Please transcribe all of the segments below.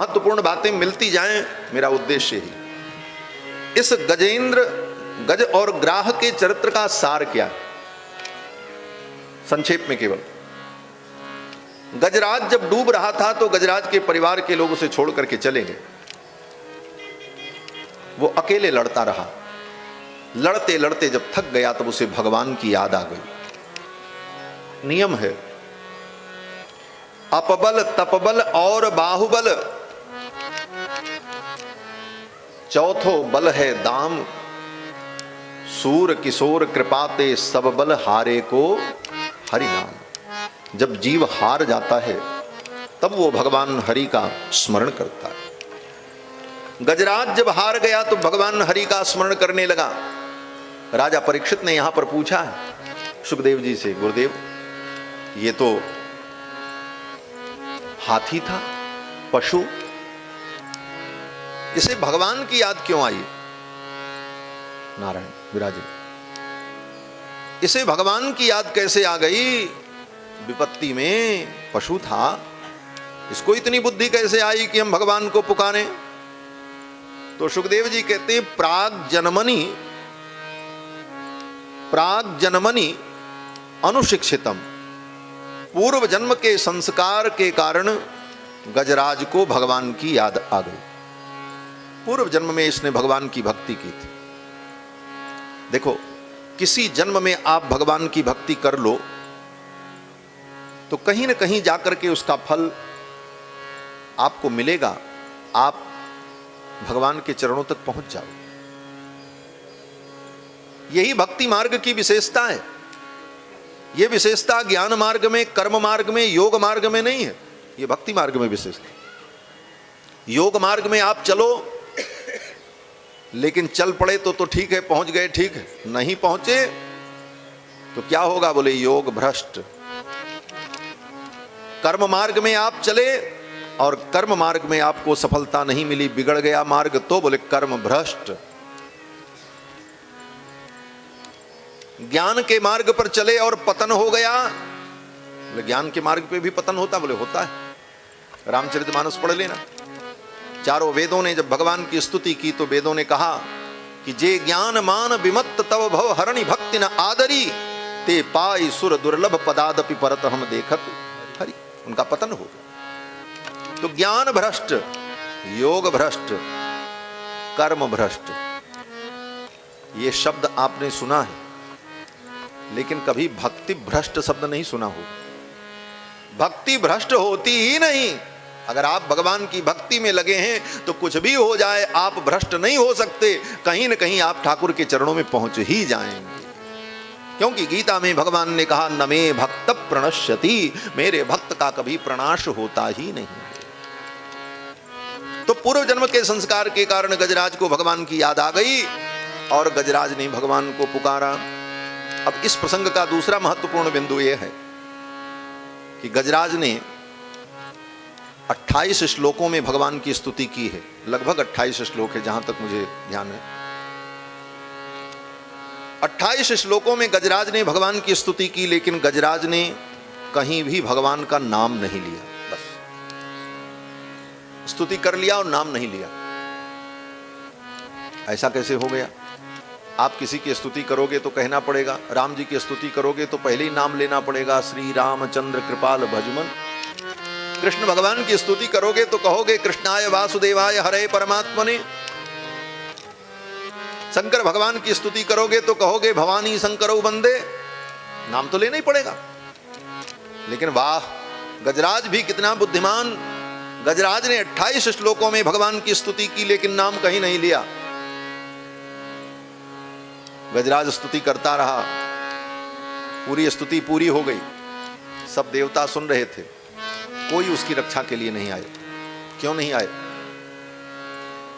महत्वपूर्ण बातें मिलती जाएं, मेरा उद्देश्य ही। इस गजेंद्र, गज और ग्राह के चरित्र का सार क्या है? संक्षेप में केवल, गजराज जब डूब रहा था तो गजराज के परिवार के लोग उसे छोड़ करके चले गए। वो अकेले लड़ता रहा। लड़ते लड़ते जब थक गया तब उसे भगवान की याद आ गई। नियम है, अपबल तपबल और बाहुबल, चौथो बल है दाम, सूर किशोर कृपाते सब बल हारे को हरि नाम। जब जीव हार जाता है तब वो भगवान हरि का स्मरण करता है। गजराज जब हार गया तो भगवान हरि का स्मरण करने लगा। राजा परीक्षित ने यहां पर पूछा है सुखदेव जी से, गुरुदेव ये तो हाथी था, पशु, इसे भगवान की याद क्यों आई? नारायण विराजे, इसे भगवान की याद कैसे आ गई? विपत्ति में पशु था, इसको इतनी बुद्धि कैसे आई कि हम भगवान को पुकारें? तो सुखदेव जी कहते हैं, प्राग जन्मनि अनुशिक्षितम, पूर्व जन्म के संस्कार के कारण गजराज को भगवान की याद आ गई। पूर्व जन्म में इसने भगवान की भक्ति की थी। देखो, किसी जन्म में आप भगवान की भक्ति कर लो तो कहीं ना कहीं जाकर के उसका फल आपको मिलेगा। आप भगवान के चरणों तक पहुंच जाओ। यही भक्ति मार्ग की विशेषता है। यह विशेषता ज्ञान मार्ग में, कर्म मार्ग में, योग मार्ग में नहीं है, यह भक्ति मार्ग में विशेषता। योग मार्ग में आप चलो, लेकिन चल पड़े तो ठीक है, पहुंच गए ठीक है, नहीं पहुंचे तो क्या होगा? बोले योग भ्रष्ट। कर्म मार्ग में आप चले और कर्म मार्ग में आपको सफलता नहीं मिली, बिगड़ गया मार्ग, तो बोले कर्म भ्रष्ट। ज्ञान के मार्ग पर चले और पतन हो गया, बोले ज्ञान के मार्ग पे भी पतन होता? बोले होता है। रामचरितमानस पढ़ लेना। चारों वेदों ने जब भगवान की स्तुति की तो वेदों ने कहा कि जे ज्ञान मान विमत्त तव भव हरणि भक्ति न आदरी, ते पाई सुर दुर्लभ पदादपि परत हम देखत हरि। उनका पतन हो गया। तो ज्ञान भ्रष्ट, योग भ्रष्ट, कर्म भ्रष्ट, ये शब्द आपने सुना है, लेकिन कभी भक्ति भ्रष्ट शब्द नहीं सुना हो। भक्ति भ्रष्ट होती ही नहीं। अगर आप भगवान की भक्ति में लगे हैं तो कुछ भी हो जाए आप भ्रष्ट नहीं हो सकते। कहीं न कहीं आप ठाकुर के चरणों में पहुंच ही जाएंगे। क्योंकि गीता में भगवान ने कहा, न मे भक्त प्रणश्यति, मेरे भक्त का कभी प्रणाश होता ही नहीं। तो पूर्व जन्म के संस्कार के कारण गजराज को भगवान की याद आ गई और गजराज ने भगवान को पुकारा। अब इस प्रसंग का दूसरा महत्वपूर्ण बिंदु यह है कि गजराज ने 28 श्लोकों में भगवान की स्तुति की है। लगभग 28 श्लोक है जहां तक मुझे ध्यान है। 28 श्लोकों में गजराज ने भगवान की स्तुति की, लेकिन गजराज ने कहीं भी भगवान का नाम नहीं लिया। बस स्तुति कर लिया और नाम नहीं लिया। ऐसा कैसे हो गया? आप किसी की स्तुति करोगे तो कहना पड़ेगा, राम जी की स्तुति करोगे तो पहले ही नाम लेना पड़ेगा, श्री रामचंद्र कृपाल भजमन। कृष्ण भगवान की स्तुति करोगे तो कहोगे कृष्णाय वासुदेवाय हरे परमात्मने। शंकर भगवान की स्तुति करोगे तो कहोगे भवानी शंकरौ वंदे। नाम तो लेना ही पड़ेगा। लेकिन वाह, गजराज भी कितना बुद्धिमान। गजराज ने 28 श्लोकों में भगवान की स्तुति की, लेकिन नाम कहीं नहीं लिया। गजराज स्तुति करता रहा, पूरी स्तुति पूरी हो गई, सब देवता सुन रहे थे, कोई उसकी रक्षा के लिए नहीं आए। क्यों नहीं आए?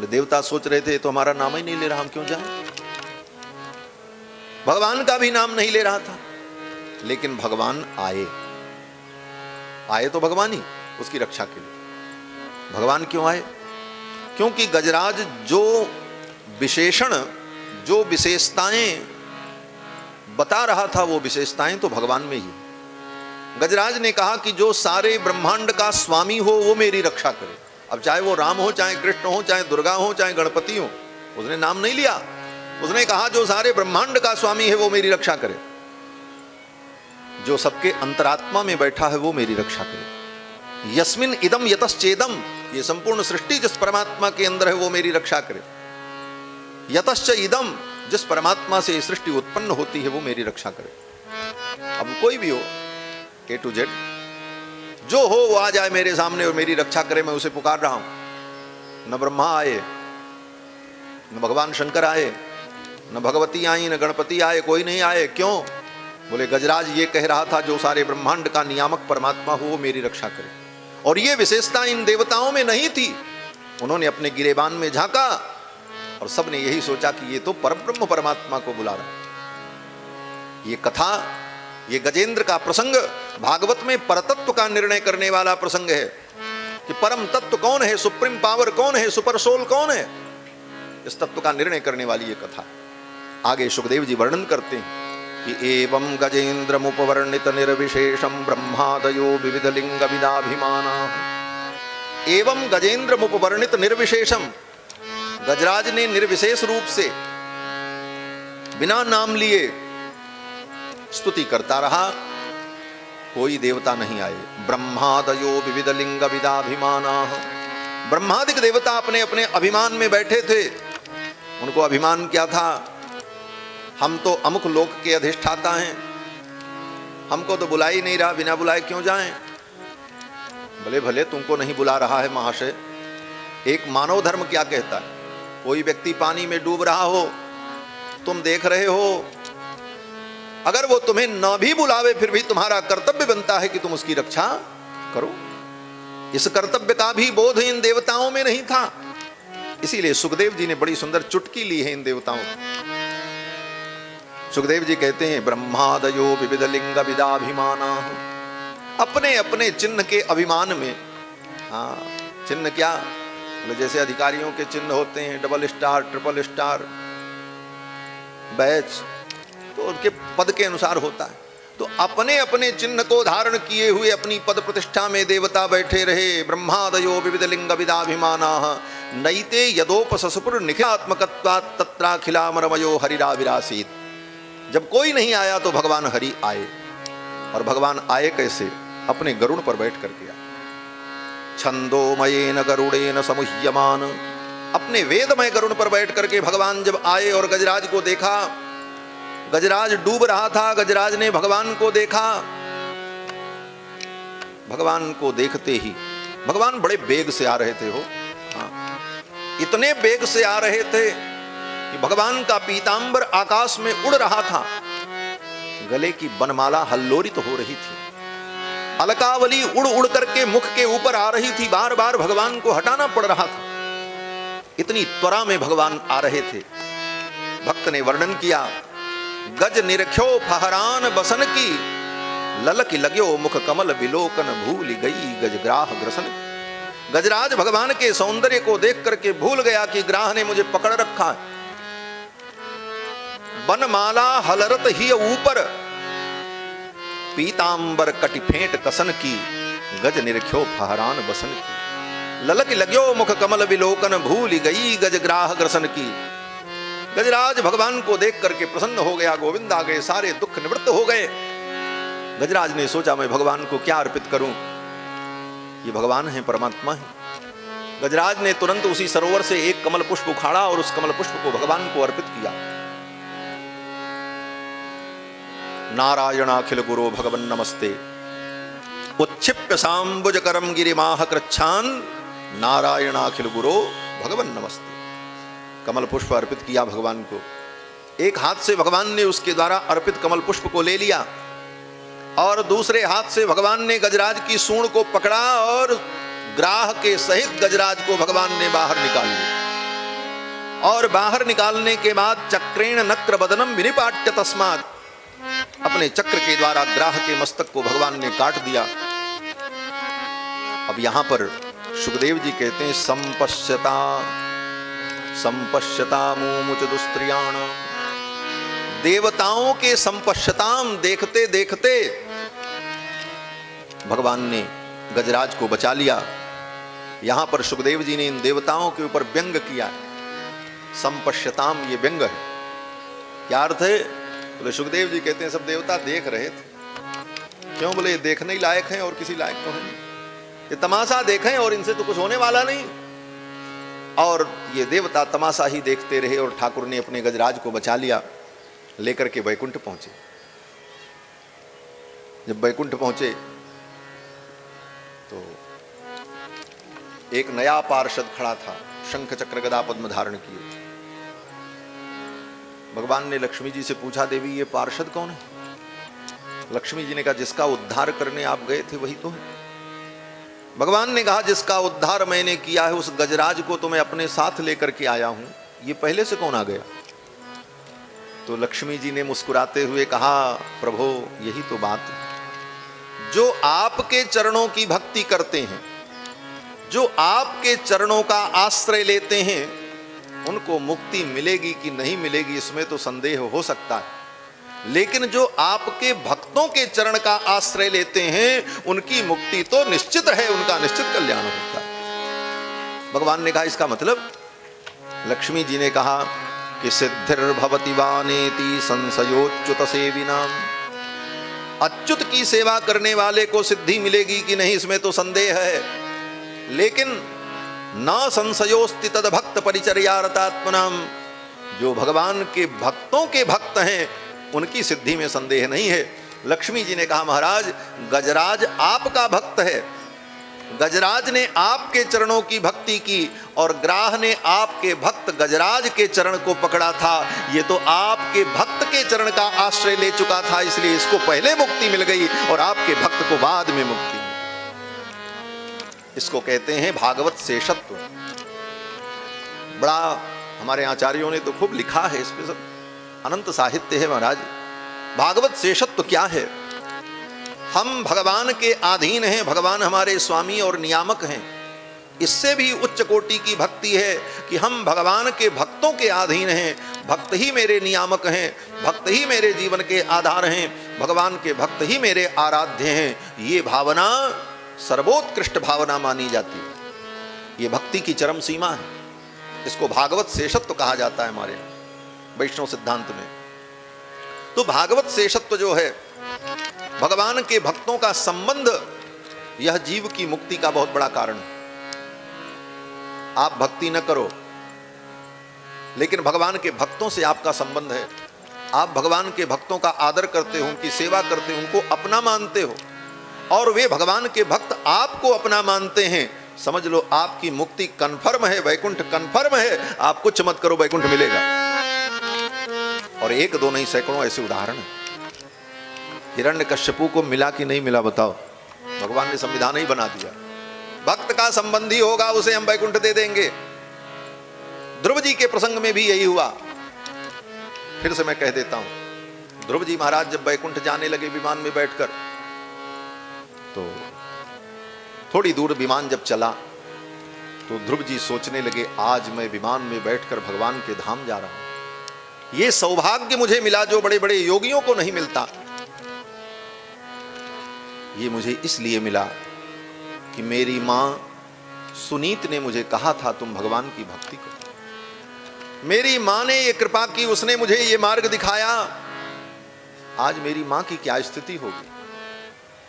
देवता सोच रहे थे तो हमारा नाम ही नहीं ले रहा, हम क्यों जाएं? भगवान का भी नाम नहीं ले रहा था, लेकिन भगवान आए। आए तो भगवान ही उसकी रक्षा के लिए। भगवान क्यों आए? क्योंकि गजराज जो विशेषण, जो विशेषताएं बता रहा था, वो विशेषताएं तो भगवान में ही। गजराज ने कहा कि जो सारे ब्रह्मांड का स्वामी हो वो मेरी रक्षा करे। अब चाहे वो राम हो, चाहे कृष्ण हो, चाहे दुर्गा हो, चाहे गणपति हो, उसने नाम नहीं लिया। उसने कहा जो सारे ब्रह्मांड का स्वामी है वो मेरी रक्षा करे, जो सबके अंतरात्मा में बैठा है वो मेरी रक्षा करे। यस्मिन इदम यतश्चेदम, ये संपूर्ण सृष्टि जिस परमात्मा के अंदर है वो मेरी रक्षा करे। यतश्च इदम, जिस परमात्मा से सृष्टि उत्पन्न होती है वो मेरी रक्षा करे। अब कोई भी हो, A to Z, जो हो वो आ जाए मेरे सामने और मेरी रक्षा करे, मैं उसे पुकार रहा हूं। न ब्रह्मा आए, न भगवान शंकर आए, न भगवती आई, न गणपति आए, कोई नहीं आए। क्यों? बोले गजराज ये कह रहा था जो सारे ब्रह्मांड का नियामक परमात्मा हो वो मेरी रक्षा करे। और ये विशेषता इन देवताओं में नहीं थी। उन्होंने अपने गिरेबान में झांका और सबने यही सोचा कि ये तो परब्रह्म परमात्मा को बुला रहा। ये कथा, ये गजेंद्र का प्रसंग भागवत में परतत्व का निर्णय करने वाला प्रसंग है कि परम तत्व कौन है, सुप्रीम पावर कौन है, सुपर सोल कौन है, इस तत्व का निर्णय करने वाली ये कथा। आगे सुखदेव जी वर्णन करते हैं कि एवं गजेन्द्रमुपवर्णित निर्विशेषम ब्रह्मादयो विविध लिंग विदाभिमाना। एवं गजेन्द्रमुपवर्णित निर्विशेषम, गजराज ने निर्विशेष रूप से बिना नाम लिए स्तुति करता रहा, कोई देवता नहीं आए। ब्रह्मादयो विविध लिंग विदाभिमाना, ब्रह्मादिक देवता अपने अपने अभिमान में बैठे थे। उनको अभिमान क्या था? हम तो अमुक लोक के अधिष्ठाता हैं, हमको तो बुला ही नहीं रहा, बिना बुलाए क्यों जाएं? भले भले तुमको नहीं बुला रहा है महाशय, एक मानव धर्म क्या कहता है? कोई व्यक्ति पानी में डूब रहा हो, तुम देख रहे हो, अगर वो तुम्हें न भी बुलावे फिर भी तुम्हारा कर्तव्य बनता है कि तुम उसकी रक्षा करो। इस कर्तव्य का भी बोध इन देवताओं में नहीं था। इसीलिए सुखदेव जी ने बड़ी सुंदर चुटकी ली है इन देवताओं को। सुखदेव जी कहते हैं ब्रह्मादयो विविध लिंग विदाभिमाना, अपने अपने चिन्ह के अभिमान में। हाँ, चिन्ह क्या? जैसे अधिकारियों के चिन्ह होते हैं, double star, triple star, batch, तो उनके पद के अनुसार होता है। तो अपने अपने चिन्ह को धारण किए हुए अपनी पद प्रतिष्ठा में देवता बैठे रहे। ब्रह्मादयो विविध लिंग विदाभिमाना नैते यदोपससुपुर निखिलात्मकत्वात् तत्राखिलामरमयो हरिराविरासीत्। जब कोई नहीं आया तो भगवान हरि आए। और भगवान आए कैसे? अपने गरुड़ पर बैठ करके आए। छंदोमयेन गरुड़ेन समुह्यमान, अपने वेदमय गरुड़ पर बैठ करके भगवान जब आए और गजराज को देखा, गजराज डूब रहा था, गजराज ने भगवान को देखा। भगवान को देखते ही भगवान बड़े बेग से आ रहे थे हो। हाँ, इतने बेग से आ रहे थे कि भगवान का पीतांबर आकाश में उड़ रहा था, गले की बनमाला हल्लोरित हो रही थी, अलकावली उड़ उड़ करके मुख के ऊपर आ रही थी, बार बार भगवान को हटाना पड़ रहा था, इतनी त्वरा में भगवान आ रहे थे। भक्त ने वर्णन किया, गज निरख्यो फहरान बसन की, ललक लग्यो मुख कमल बिलोकन भूल गई गजग्राह ग्रसन। गजराज भगवान के सौंदर्य को देख करके भूल गया कि ग्राह ने मुझे पकड़ रखा है। बनमाला हलरत ही ऊपर, पीतांबर कटि फेंट कसन की, गज निरख्यो फहरान बसन की, ललक लग्यो मुख कमल बिलोकन भूल गई गजग्राह ग्रसन की। गजराज भगवान को देख करके प्रसन्न हो गया, गोविंद आ गए, सारे दुख निवृत्त हो गए। गजराज ने सोचा मैं भगवान को क्या अर्पित करूं, ये भगवान है, परमात्मा है। गजराज ने तुरंत उसी सरोवर से एक कमल पुष्प उखाड़ा और उस कमल पुष्प को भगवान को अर्पित किया। नारायणाखिल गुरो भगवन नमस्ते, उच्छिप्य सांबुज करम गिरिमाह कृच्छान, नारायणाखिल गुरो भगवन नमस्ते। कमल पुष्प अर्पित किया भगवान को। एक हाथ से भगवान ने उसके द्वारा अर्पित कमल पुष्प को ले लिया और दूसरे हाथ से भगवान ने गजराज की सूंड को पकड़ा और ग्राह के सहित गजराज को भगवान ने बाहर निकाल लिया। और बाहर निकालने के बाद चक्रेण नक्र बदनम विनिपाट्य तस्मात्, अपने चक्र के द्वारा ग्राह के मस्तक को भगवान ने काट दिया। अब यहां पर सुखदेव जी कहते हैं संपश्यता संपश्यता मुमुच दुस्त्रियाण, देवताओं के संपश्यताम, देखते देखते भगवान ने गजराज को बचा लिया। यहां पर सुखदेव जी ने इन देवताओं के ऊपर व्यंग किया। संपश्यताम, ये व्यंग है। क्या अर्थ है? बोले सुखदेव जी कहते हैं सब देवता देख रहे थे। क्यों? बोले ये देखने ही लायक हैं और किसी लायक तो है नहीं, ये तमाशा देखें और इनसे तो कुछ होने वाला नहीं। और ये देवता तमाशा ही देखते रहे और ठाकुर ने अपने गजराज को बचा लिया, लेकर के वैकुंठ पहुंचे। जब वैकुंठ पहुंचे तो एक नया पार्षद खड़ा था, शंख चक्र गदा पद्म धारण किए। भगवान ने लक्ष्मी जी से पूछा, देवी ये पार्षद कौन है? लक्ष्मी जी ने कहा, जिसका उद्धार करने आप गए थे वही तो है। भगवान ने कहा, जिसका उद्धार मैंने किया है उस गजराज को तो मैं अपने साथ लेकर के आया हूं, ये पहले से कौन आ गया? तो लक्ष्मी जी ने मुस्कुराते हुए कहा, प्रभु यही तो बात है, जो आपके चरणों की भक्ति करते हैं, जो आपके चरणों का आश्रय लेते हैं, उनको मुक्ति मिलेगी कि नहीं मिलेगी इसमें तो संदेह हो सकता है, लेकिन जो आपके भक्तों के चरण का आश्रय लेते हैं उनकी मुक्ति तो निश्चित है, उनका निश्चित कल्याण होता है। भगवान ने कहा इसका मतलब? लक्ष्मी जी ने कहा कि सिद्धिर्भवति वानेति संशयोच्युत सेविनाम, अच्युत की सेवा करने वाले को सिद्धि मिलेगी कि नहीं इसमें तो संदेह है, लेकिन न संशयोस्ति तद भक्त परिचर्यारतात्मनाम, जो भगवान के भक्तों के भक्त हैं उनकी सिद्धि में संदेह नहीं है। लक्ष्मी जी ने कहा, महाराज गजराज आपका भक्त है, गजराज ने आपके चरणों की भक्ति की और ग्राह ने आपके भक्त गजराज के चरण को पकड़ा था, ये तो आपके भक्त के चरण का आश्रय ले चुका था, इसलिए इसको पहले मुक्ति मिल गई और आपके भक्त को बाद में मुक्ति। इसको कहते हैं भागवत शेषत्व। बड़ा हमारे आचार्यों ने तो खूब लिखा है इस पे, सब अनंत साहित्य है महाराज। भागवत शेषत्व क्या है? हम भगवान के अधीन हैं, भगवान हमारे स्वामी और नियामक हैं। इससे भी उच्च कोटि की भक्ति है कि हम भगवान के भक्तों के अधीन हैं, भक्त ही मेरे नियामक हैं, भक्त ही मेरे जीवन के आधार हैं, भगवान के भक्त ही मेरे आराध्य हैं। ये भावना सर्वोत्कृष्ट भावना मानी जाती है, ये भक्ति की चरम सीमा है। इसको भागवत शेषत्व कहा जाता है हमारे वैष्णव सिद्धांत में। तो भागवत शेषत्व जो है, भगवान के भक्तों का संबंध, यह जीव की मुक्ति का बहुत बड़ा कारण है। आप भक्ति न करो, लेकिन भगवान के भक्तों से आपका संबंध है, आप भगवान के भक्तों का आदर करते हो, उनकी सेवा करते हो, उनको अपना मानते हो और वे भगवान के भक्त आपको अपना मानते हैं, समझ लो आपकी मुक्ति कन्फर्म है, वैकुंठ कन्फर्म है। आप कुछ मत करो, वैकुंठ मिलेगा। और एक दो नहीं, सैकड़ों ऐसे उदाहरण हैं। हिरण्यकश्यपु को मिला कि नहीं मिला बताओ? भगवान ने संविधान ही बना दिया, भक्त का संबंधी होगा उसे हम वैकुंठ दे देंगे। ध्रुव जी के प्रसंग में भी यही हुआ। फिर से मैं कह देता हूं, ध्रुव जी महाराज जब वैकुंठ जाने लगे विमान में बैठकर, तो थोड़ी दूर विमान जब चला तो ध्रुव जी सोचने लगे, आज मैं विमान में बैठकर भगवान के धाम जा रहा हूं, ये सौभाग्य मुझे मिला जो बड़े बड़े योगियों को नहीं मिलता। ये मुझे इसलिए मिला कि मेरी मां सुनीत ने मुझे कहा था तुम भगवान की भक्ति करो। मेरी मां ने ये कृपा की, उसने मुझे ये मार्ग दिखाया। आज मेरी मां की क्या स्थिति होगी,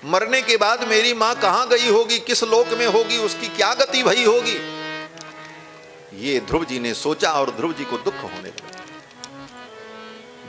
मरने के बाद मेरी मां कहां गई होगी, किस लोक में होगी, उसकी क्या गति भई होगी। ये ध्रुव जी ने सोचा और ध्रुव जी को दुख होने लगा।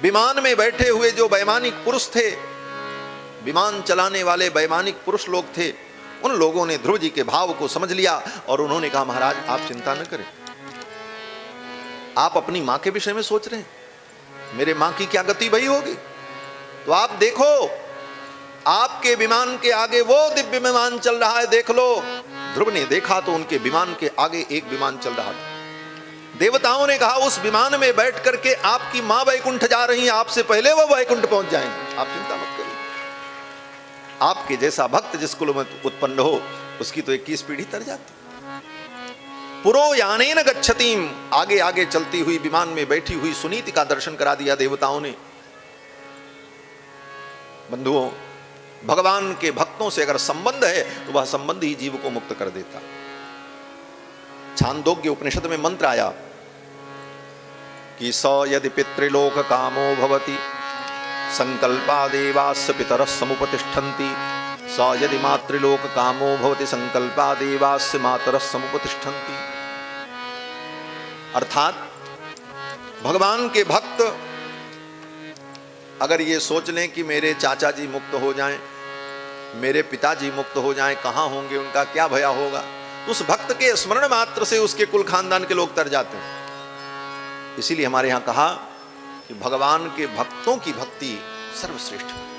विमान में बैठे हुए जो वैमानिक पुरुष थे, विमान चलाने वाले वैमानिक पुरुष लोग थे, उन लोगों ने ध्रुव जी के भाव को समझ लिया और उन्होंने कहा, महाराज आप चिंता न करें, आप अपनी मां के विषय में सोच रहे हैं, मेरे मां की क्या गति भई होगी। तो आप देखो, आपके विमान के आगे वो दिव्य विमान चल रहा है, देख लो। ध्रुव ने देखा तो उनके विमान के आगे एक विमान चल रहा था। देवताओं ने कहा, उस विमान में बैठ करके आपकी मां वैकुंठ जा रही है, आपसे पहले वो वैकुंठ पहुंच जाएंगे, आप चिंता मत करिए। आपके जैसा भक्त जिस कुल में उत्पन्न हो, उसकी तो 21 पीढ़ी तर जाती। पुरो यानेन गच्छतीम, आगे आगे चलती हुई विमान में बैठी हुई सुनीति का दर्शन करा दिया देवताओं ने। बंधुओं, भगवान के भक्तों से अगर संबंध है तो वह संबंध ही जीव को मुक्त कर देता। छांदोग्य उपनिषद में मंत्र आया कि स यदि पितृलोक कामो भवति संकल्पादेवास्य पितरः समुपतिष्ठन्ति, स यदि मातृलोक कामो भवति संकल्पादेवास्य मातरः समुपतिष्ठन्ति। अर्थात भगवान के भक्त अगर ये सोच लें कि मेरे चाचा जी मुक्त हो जाएं, मेरे पिताजी मुक्त हो जाएं, कहाँ होंगे, उनका क्या भया होगा, उस भक्त के स्मरण मात्र से उसके कुल खानदान के लोग तर जाते हैं। इसीलिए हमारे यहाँ कहा कि भगवान के भक्तों की भक्ति सर्वश्रेष्ठ है।